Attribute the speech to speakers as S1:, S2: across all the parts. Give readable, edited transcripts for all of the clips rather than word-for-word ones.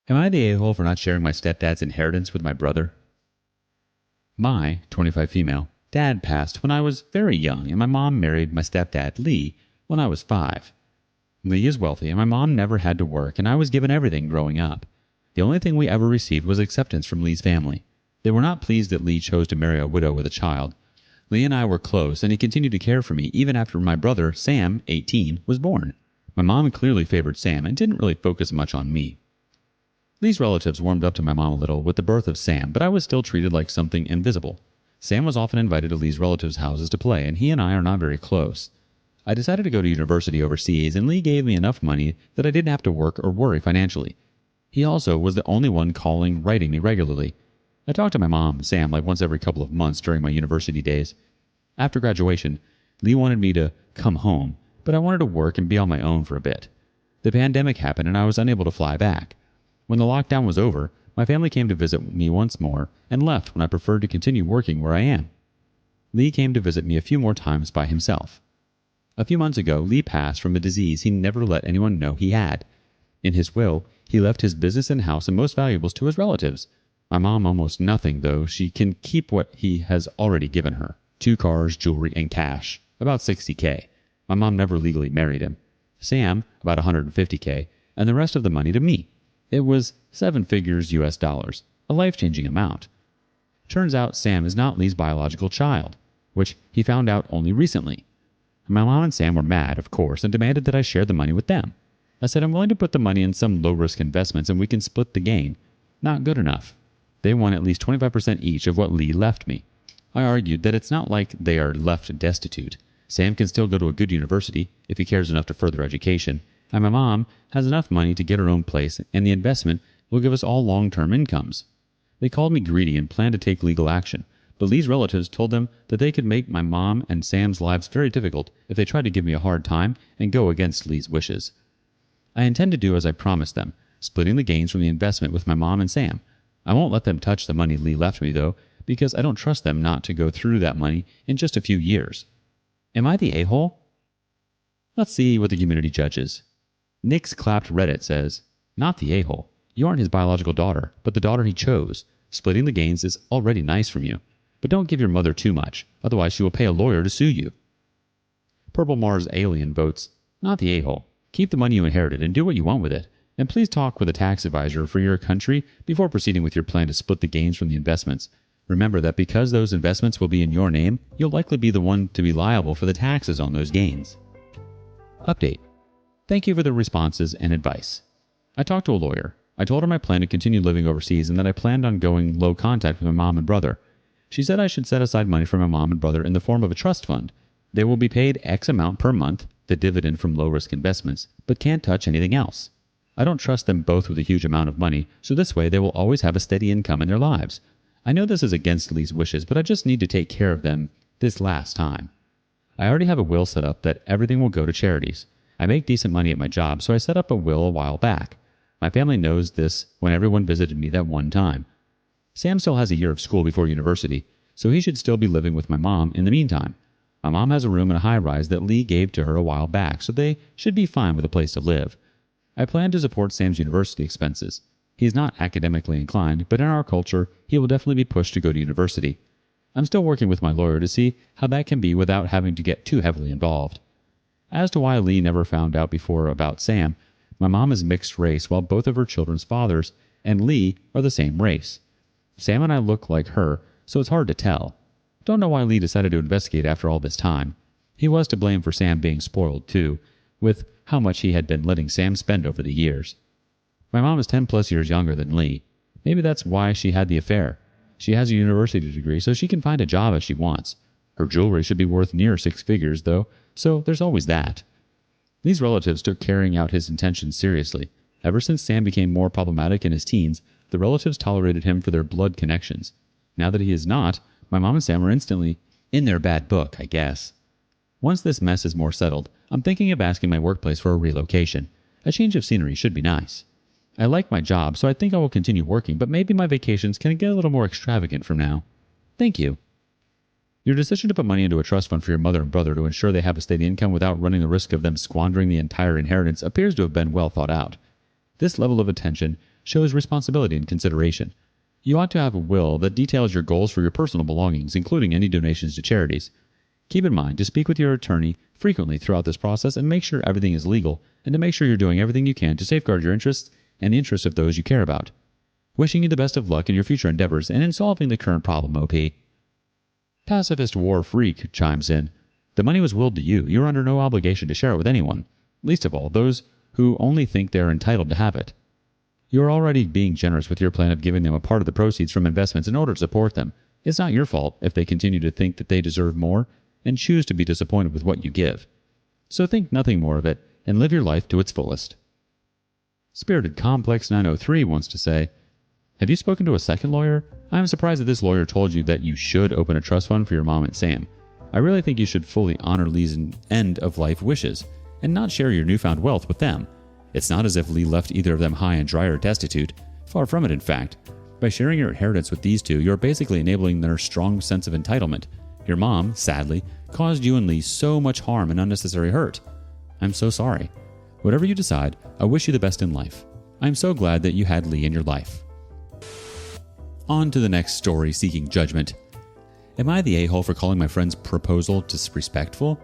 S1: Am I the a-hole for not sharing my stepdad's inheritance with my brother? My, 25 female, dad passed when I was very young and my mom married my stepdad, Lee, when I was 5. Lee is wealthy and my mom never had to work and I was given everything growing up. The only thing we ever received was acceptance from Lee's family. They were not pleased that Lee chose to marry a widow with a child. Lee and I were close and he continued to care for me even after my brother, Sam, 18, was born. My mom clearly favored Sam and didn't really focus much on me. Lee's relatives warmed up to my mom a little with the birth of Sam, but I was still treated like something invisible. Sam was often invited to Lee's relatives' houses to play, and he and I are not very close. I decided to go to university overseas, and Lee gave me enough money that I didn't have to work or worry financially. He also was the only one writing me regularly. I talked to my mom and Sam like once every couple of months during my university days. After graduation, Lee wanted me to come home, but I wanted to work and be on my own for a bit. The pandemic happened and I was unable to fly back. When the lockdown was over, my family came to visit me once more and left when I preferred to continue working where I am. Lee came to visit me a few more times by himself. A few months ago, Lee passed from a disease he never let anyone know he had. In his will, he left his business and house and most valuables to his relatives. My mom almost nothing, though she can keep what he has already given her. 2 cars, jewelry, and cash. About $60K. My mom never legally married him. Sam, about $150K, and the rest of the money to me. It was 7 figures US dollars, a life-changing amount. Turns out Sam is not Lee's biological child, which he found out only recently. My mom and Sam were mad, of course, and demanded that I share the money with them. I said I'm willing to put the money in some low-risk investments and we can split the gain. Not good enough. They want at least 25% each of what Lee left me. I argued that it's not like they are left destitute. Sam can still go to a good university if he cares enough to further education, and my mom has enough money to get her own place, and the investment will give us all long-term incomes. They called me greedy and planned to take legal action, but Lee's relatives told them that they could make my mom and Sam's lives very difficult if they tried to give me a hard time and go against Lee's wishes. I intend to do as I promised them, splitting the gains from the investment with my mom and Sam. I won't let them touch the money Lee left me, though, because I don't trust them not to go through that money in just a few years. Am I the a-hole? Let's see what the community judges. Nick's Clapped Reddit says, not the a-hole. You aren't his biological daughter, but the daughter he chose. Splitting the gains is already nice from you. But don't give your mother too much, otherwise she will pay a lawyer to sue you. Purple Mars Alien votes, not the a-hole. Keep the money you inherited and do what you want with it. And please talk with a tax advisor for your country before proceeding with your plan to split the gains from the investments. Remember that because those investments will be in your name, you'll likely be the one to be liable for the taxes on those gains. Update. Thank you for the responses and advice. I talked to a lawyer. I told her my plan to continue living overseas and that I planned on going low contact with my mom and brother. She said I should set aside money for my mom and brother in the form of a trust fund. They will be paid X amount per month, the dividend from low-risk investments, but can't touch anything else. I don't trust them both with a huge amount of money, so this way they will always have a steady income in their lives. I know this is against Lee's wishes, but I just need to take care of them this last time. I already have a will set up that everything will go to charities. I make decent money at my job, so I set up a will a while back. My family knows this when everyone visited me that one time. Sam still has a year of school before university, so he should still be living with my mom in the meantime. My mom has a room in a high-rise that Lee gave to her a while back, so they should be fine with a place to live. I plan to support Sam's university expenses. He is not academically inclined, but in our culture, he will definitely be pushed to go to university. I'm still working with my lawyer to see how that can be without having to get too heavily involved. As to why Lee never found out before about Sam, my mom is mixed race while both of her children's fathers and Lee are the same race. Sam and I look like her, so it's hard to tell. Don't know why Lee decided to investigate after all this time. He was to blame for Sam being spoiled too, with how much he had been letting Sam spend over the years. My mom is 10 plus years younger than Lee. Maybe that's why she had the affair. She has a university degree, so she can find a job if she wants. Her jewelry should be worth near 6 figures, though, so there's always that. Lee's relatives took carrying out his intentions seriously. Ever since Sam became more problematic in his teens, the relatives tolerated him for their blood connections. Now that he is not, my mom and Sam are instantly in their bad book, I guess. Once this mess is more settled, I'm thinking of asking my workplace for a relocation. A change of scenery should be nice. I like my job, so I think I will continue working, but maybe my vacations can get a little more extravagant from now. Thank you. Your decision to put money into a trust fund for your mother and brother to ensure they have a steady income without running the risk of them squandering the entire inheritance appears to have been well thought out. This level of attention shows responsibility and consideration. You ought to have a will that details your goals for your personal belongings, including any donations to charities. Keep in mind to speak with your attorney frequently throughout this process and make sure everything is legal, and to make sure you're doing everything you can to safeguard your interests and the interests of those you care about. Wishing you the best of luck in your future endeavors and in solving the current problem, OP. Pacifist War Freak chimes in. The money was willed to you. You are under no obligation to share it with anyone, least of all those who only think they are entitled to have it. You are already being generous with your plan of giving them a part of the proceeds from investments in order to support them. It's not your fault if they continue to think that they deserve more and choose to be disappointed with what you give. So think nothing more of it and live your life to its fullest. Spirited Complex 903 wants to say, have you spoken to a second lawyer? I am surprised that this lawyer told you that you should open a trust fund for your mom and Sam. I really think you should fully honor Lee's end-of-life wishes and not share your newfound wealth with them. It's not as if Lee left either of them high and dry or destitute. Far from it, in fact. By sharing your inheritance with these two, you're basically enabling their strong sense of entitlement. Your mom, sadly, caused you and Lee so much harm and unnecessary hurt. I'm so sorry. Whatever you decide, I wish you the best in life. I'm so glad that you had Lee in your life. On to the next story seeking judgment. Am I the a-hole for calling my friend's proposal disrespectful?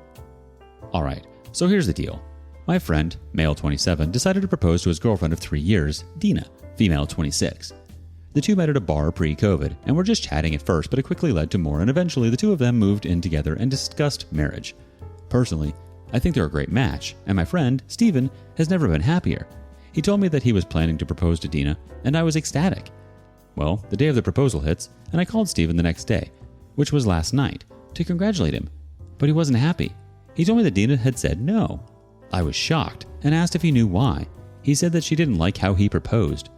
S1: Alright, so here's the deal. My friend, male 27, decided to propose to his girlfriend of 3 years, Dina, female 26. The two met at a bar pre-COVID and were just chatting at first, but it quickly led to more, and eventually the two of them moved in together and discussed marriage. Personally, I think they're a great match, and my friend, Steven, has never been happier. He told me that he was planning to propose to Dina, and I was ecstatic. Well, the day of the proposal hits, and I called Steven the next day, which was last night, to congratulate him. But he wasn't happy. He told me that Dina had said no. I was shocked and asked if he knew why. He said that she didn't like how he proposed.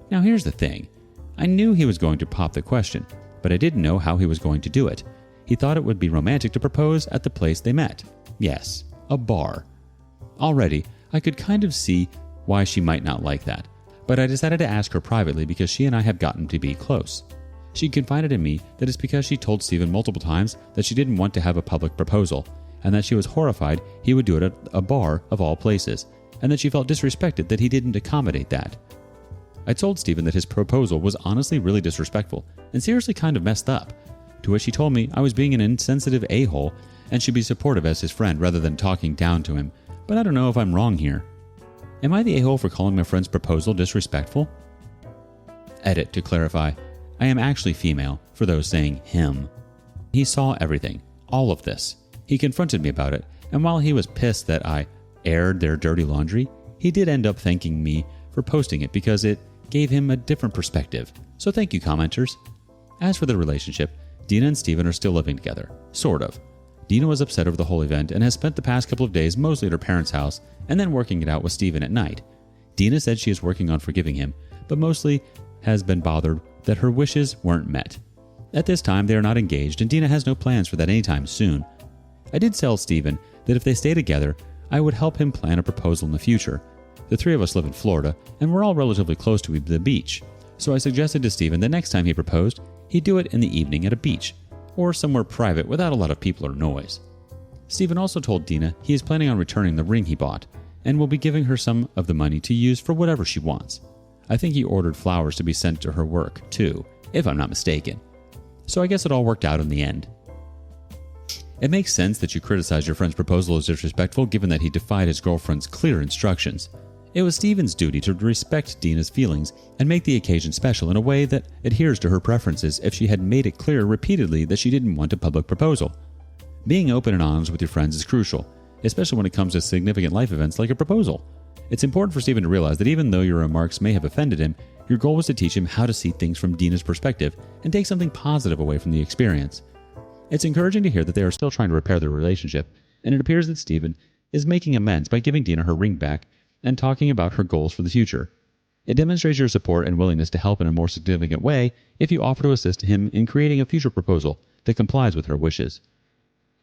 S1: Now here's the thing. I knew he was going to pop the question, but I didn't know how he was going to do it. He thought it would be romantic to propose at the place they met. Yes, a bar. Already, I could kind of see why she might not like that, but I decided to ask her privately because she and I have gotten to be close. She confided in me that it's because she told Steven multiple times that she didn't want to have a public proposal, and that she was horrified he would do it at a bar of all places, and that she felt disrespected that he didn't accommodate that. I told Steven that his proposal was honestly really disrespectful and seriously kind of messed up, to which he told me I was being an insensitive a-hole and should be supportive as his friend rather than talking down to him, but I don't know if I'm wrong here. Am I the a-hole for calling my friend's proposal disrespectful? Edit to clarify, I am actually female, for those saying him. He saw everything, all of this. He confronted me about it, and while he was pissed that I aired their dirty laundry, he did end up thanking me for posting it because it gave him a different perspective. So thank you, commenters. As for the relationship, Dina and Steven are still living together. Sort of. Dina was upset over the whole event and has spent the past couple of days mostly at her parents' house and then working it out with Steven at night. Dina said she is working on forgiving him, but mostly has been bothered that her wishes weren't met. At this time, they are not engaged, and Dina has no plans for that anytime soon. I did tell Steven that if they stay together, I would help him plan a proposal in the future. The three of us live in Florida, and we're all relatively close to the beach, so I suggested to Steven that next time he proposed, he'd do it in the evening at a beach, or somewhere private without a lot of people or noise. Steven also told Dina he is planning on returning the ring he bought, and will be giving her some of the money to use for whatever she wants. I think he ordered flowers to be sent to her work, too, if I'm not mistaken. So I guess it all worked out in the end. It makes sense that you criticize your friend's proposal as disrespectful given that he defied his girlfriend's clear instructions. It was Steven's duty to respect Dina's feelings and make the occasion special in a way that adheres to her preferences if she had made it clear repeatedly that she didn't want a public proposal. Being open and honest with your friends is crucial, especially when it comes to significant life events like a proposal. It's important for Steven to realize that even though your remarks may have offended him, your goal was to teach him how to see things from Dina's perspective and take something positive away from the experience. It's encouraging to hear that they are still trying to repair their relationship, and it appears that Steven is making amends by giving Dina her ring back and talking about her goals for the future. It demonstrates your support and willingness to help in a more significant way if you offer to assist him in creating a future proposal that complies with her wishes.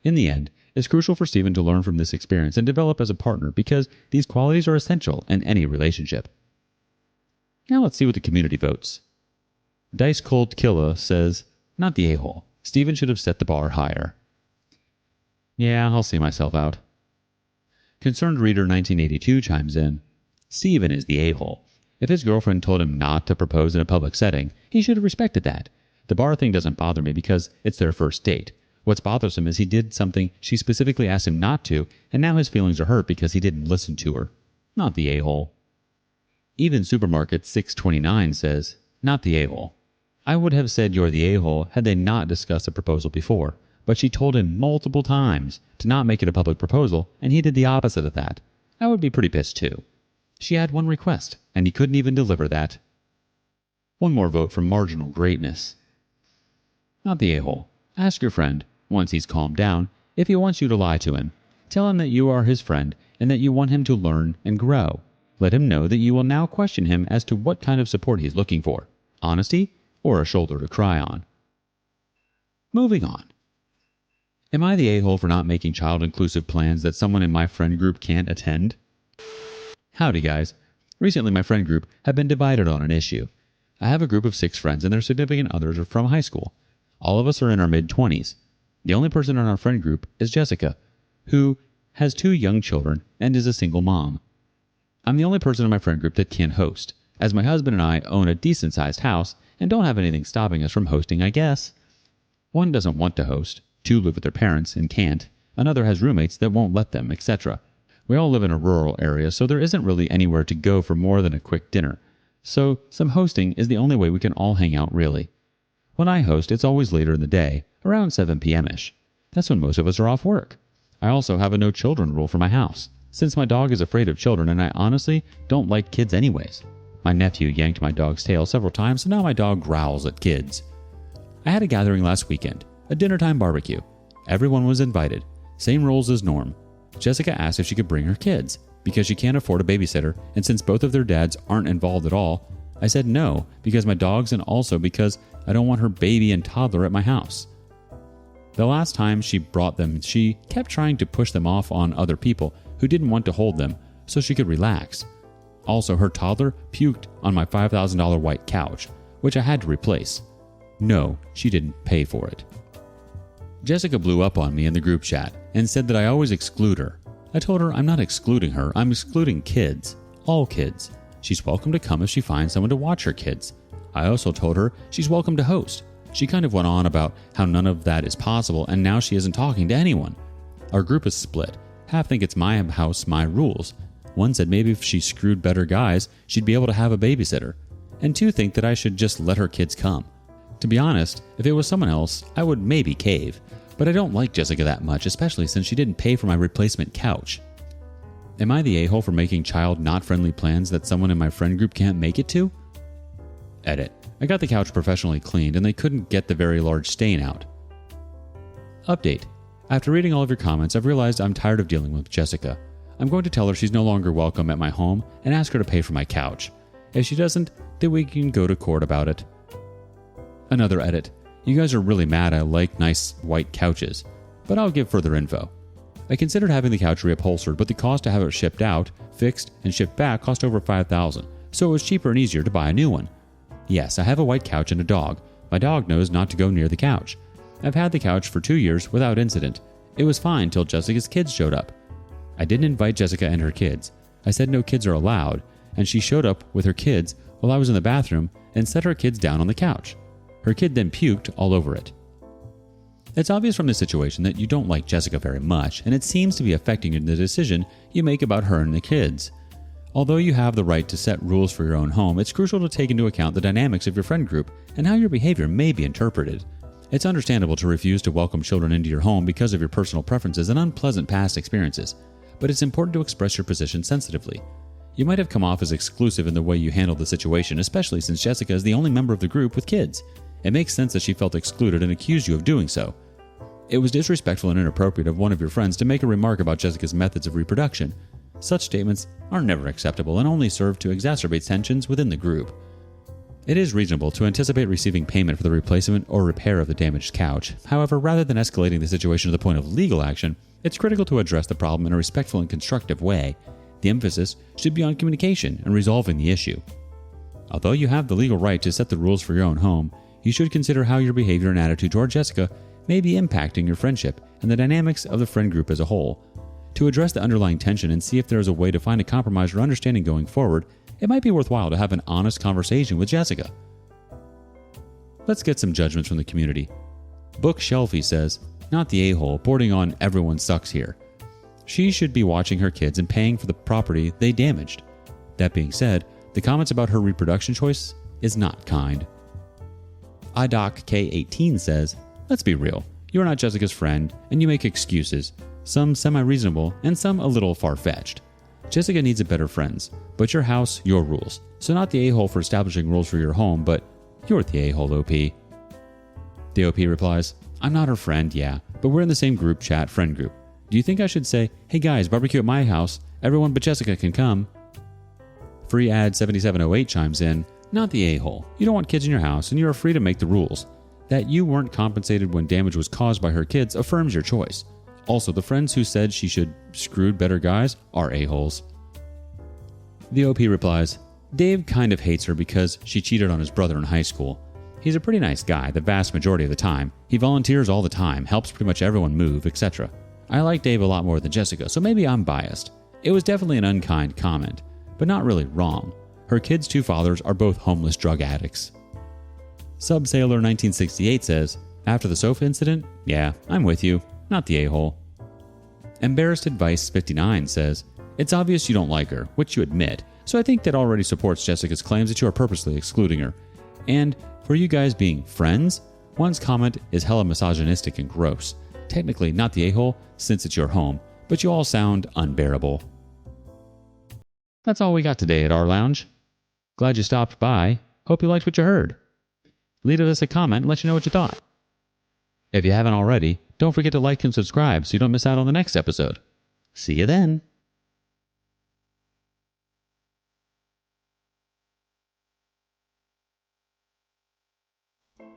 S1: In the end, it's crucial for Steven to learn from this experience and develop as a partner because these qualities are essential in any relationship. Now let's see what the community votes. Dice Cold Killa says, not the a-hole. Steven should have set the bar higher. Yeah, I'll see myself out. Concerned Reader 1982 chimes in. Steven is the a-hole. If his girlfriend told him not to propose in a public setting, he should have respected that. The bar thing doesn't bother me because it's their first date. What's bothersome is he did something she specifically asked him not to, and now his feelings are hurt because he didn't listen to her. Not the a-hole. Even Supermarket 629 says, not the a-hole. I would have said you're the a-hole had they not discussed the proposal before, but she told him multiple times to not make it a public proposal, and he did the opposite of that. I would be pretty pissed too. She had one request, and he couldn't even deliver that. One more vote for marginal greatness. Not the a-hole. Ask your friend, once he's calmed down, if he wants you to lie to him. Tell him that you are his friend and that you want him to learn and grow. Let him know that you will now question him as to what kind of support he's looking for. Honesty or a shoulder to cry on. Moving on. Am I the a-hole for not making child-inclusive plans that someone in my friend group can't attend? Howdy guys. Recently my friend group have been divided on an issue. I have a group of 6 friends and their significant others are from high school. All of us are in our mid-20s. The only person in our friend group is Jessica, who has 2 young children and is a single mom. I'm the only person in my friend group that can host, as my husband and I own a decent-sized house and don't have anything stopping us from hosting, I guess. One doesn't want to host, 2 live with their parents and can't, another has roommates that won't let them, etc. We all live in a rural area, so there isn't really anywhere to go for more than a quick dinner. So some hosting is the only way we can all hang out really. When I host, it's always later in the day, around 7 p.m.-ish. That's when most of us are off work. I also have a no children rule for my house, since my dog is afraid of children and I honestly don't like kids anyways. My nephew yanked my dog's tail several times, so now my dog growls at kids. I had a gathering last weekend, a dinner-time barbecue. Everyone was invited. Same rules as norm. Jessica asked if she could bring her kids, because she can't afford a babysitter, and since both of their dads aren't involved at all, I said no, because my dogs and also because I don't want her baby and toddler at my house. The last time she brought them, she kept trying to push them off on other people who didn't want to hold them so she could relax. Also, her toddler puked on my $5,000 white couch, which I had to replace. No, she didn't pay for it. Jessica blew up on me in the group chat and said that I always exclude her. I told her I'm not excluding her, I'm excluding kids. All kids. She's welcome to come if she finds someone to watch her kids. I also told her she's welcome to host. She kind of went on about how none of that is possible and now she isn't talking to anyone. Our group is split. Half think it's my house, my rules. One said maybe if she screwed better guys, she'd be able to have a babysitter. And 2 think that I should just let her kids come. To be honest, if it was someone else, I would maybe cave. But I don't like Jessica that much, especially since she didn't pay for my replacement couch. Am I the a-hole for making child not friendly plans that someone in my friend group can't make it to? Edit. I got the couch professionally cleaned and they couldn't get the very large stain out. Update. After reading all of your comments, I've realized I'm tired of dealing with Jessica. I'm going to tell her she's no longer welcome at my home and ask her to pay for my couch. If she doesn't, then we can go to court about it. Another edit. You guys are really mad I like nice white couches, but I'll give further info. I considered having the couch reupholstered, but the cost to have it shipped out, fixed, and shipped back cost over $5,000, so it was cheaper and easier to buy a new one. Yes, I have a white couch and a dog. My dog knows not to go near the couch. I've had the couch for 2 years without incident. It was fine till Jessica's kids showed up. I didn't invite Jessica and her kids. I said no kids are allowed, and she showed up with her kids while I was in the bathroom and set her kids down on the couch. Her kid then puked all over it. It's obvious from this situation that you don't like Jessica very much, and it seems to be affecting the decision you make about her and the kids. Although you have the right to set rules for your own home, it's crucial to take into account the dynamics of your friend group and how your behavior may be interpreted. It's understandable to refuse to welcome children into your home because of your personal preferences and unpleasant past experiences, but it's important to express your position sensitively. You might have come off as exclusive in the way you handled the situation, especially since Jessica is the only member of the group with kids. It makes sense that she felt excluded and accused you of doing so. It was disrespectful and inappropriate of one of your friends to make a remark about Jessica's methods of reproduction. Such statements are never acceptable and only serve to exacerbate tensions within the group. It is reasonable to anticipate receiving payment for the replacement or repair of the damaged couch. However, rather than escalating the situation to the point of legal action, it's critical to address the problem in a respectful and constructive way. The emphasis should be on communication and resolving the issue. Although you have the legal right to set the rules for your own home, you should consider how your behavior and attitude toward Jessica may be impacting your friendship and the dynamics of the friend group as a whole. To address the underlying tension and see if there is a way to find a compromise or understanding going forward, it might be worthwhile to have an honest conversation with Jessica. Let's get some judgments from the community. Bookshelfie says, not the a-hole, boarding on everyone sucks here. She should be watching her kids and paying for the property they damaged. That being said, the comments about her reproduction choice is not kind. IDocK18 says, let's be real, you're not Jessica's friend and you make excuses, some semi-reasonable and some a little far-fetched. Jessica needs a better friends, but your house, your rules. So not the a-hole for establishing rules for your home, but you're the a-hole, OP. The OP replies, I'm not her friend, yeah, but we're in the same group chat friend group. Do you think I should say, hey guys, barbecue at my house, everyone but Jessica can come? FreeAd7708 chimes in, not the a-hole. You don't want kids in your house and you are free to make the rules. That you weren't compensated when damage was caused by her kids affirms your choice. Also, the friends who said she should screwed better guys are a-holes. The OP replies, Dave kind of hates her because she cheated on his brother in high school. He's a pretty nice guy the vast majority of the time. He volunteers all the time, helps pretty much everyone move, etc. I like Dave a lot more than Jessica, so maybe I'm biased. It was definitely an unkind comment, but not really wrong. Her kids' two fathers are both homeless drug addicts. Subsailor1968 says, after the sofa incident, yeah, I'm with you, not the a-hole. Embarrassed Advice 59 says, it's obvious you don't like her, which you admit, so I think that already supports Jessica's claims that you are purposely excluding her. And for you guys being friends, one's comment is hella misogynistic and gross. Technically not the a-hole since it's your home, but you all sound unbearable. That's all we got today at our lounge. Glad you stopped by. Hope you liked what you heard. Leave us a comment and let you know what you thought. If you haven't already, don't forget to like and subscribe so you don't miss out on the next episode. See you then.